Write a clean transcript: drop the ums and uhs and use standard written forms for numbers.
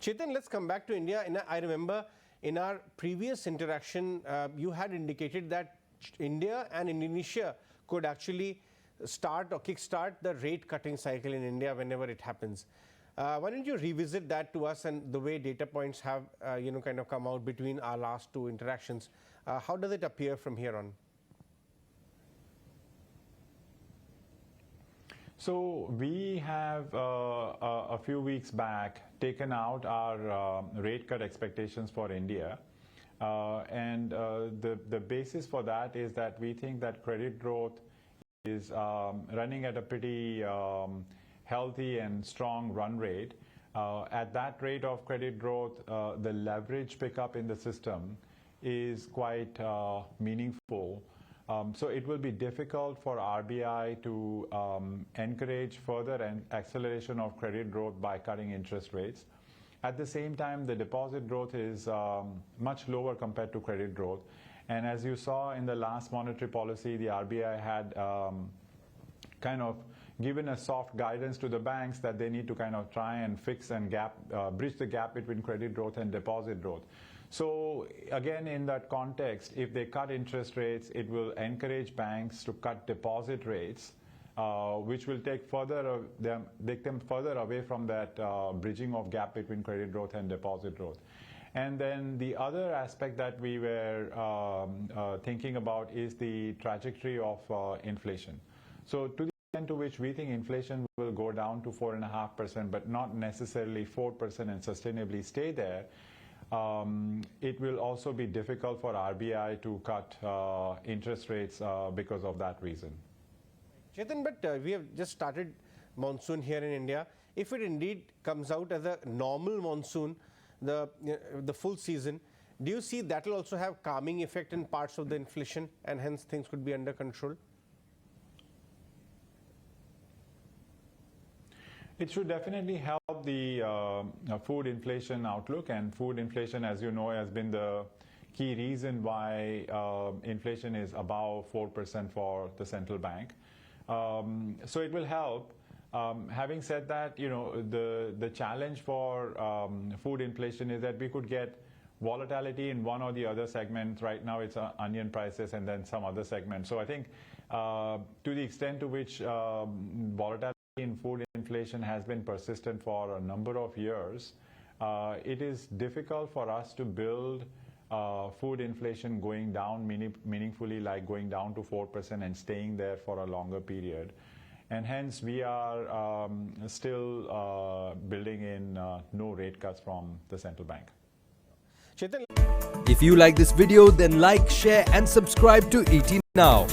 Chetan, let's come back to India. I remember in our previous interaction, you had indicated that India and Indonesia could actually start or kickstart the rate cutting cycle in India whenever it happens. Why don't you revisit that to us and the way data points have kind of come out between our last two interactions? How does it appear from here on? So we have a few weeks back taken out our rate cut expectations for India, and the basis for that is that we think that credit growth is running at a pretty healthy and strong run rate. At that rate of credit growth, the leverage pickup in the system is quite meaningful. So it will be difficult for RBI to encourage further acceleration of credit growth by cutting interest rates. At the same time, the deposit growth is much lower compared to credit growth. And as you saw in the last monetary policy, the RBI had kind of given a soft guidance to the banks that they need to kind of try and fix and bridge the gap between credit growth and deposit growth. So again, in that context, if they cut interest rates, it will encourage banks to cut deposit rates, which will take them further away from that bridging of gap between credit growth and deposit growth. And then the other aspect that we were thinking about is the trajectory of inflation. So to the extent to which we think inflation will go down to 4.5%, but not necessarily 4% and sustainably stay there, it will also be difficult for RBI to cut interest rates because of that reason. Chetan, but we have just started monsoon here in India. If it indeed comes out as a normal monsoon, the full season, do you see that will also have calming effect in parts of the inflation and hence things could be under control? It should definitely help the food inflation outlook, and food inflation, as you know, has been the key reason why inflation is above 4% for the central bank. So it will help. Having said that, the challenge for food inflation is that we could get volatility in one or the other segment. Right now it's onion prices and then some other segment. So I think to the extent to which volatility in food inflation has been persistent for a number of years, it is difficult for us to build food inflation going down meaningfully, like going down to 4% and staying there for a longer period. And hence we are still building in no rate cuts from the central bank. Chetan. If you like this video, then like, share and subscribe to ET Now.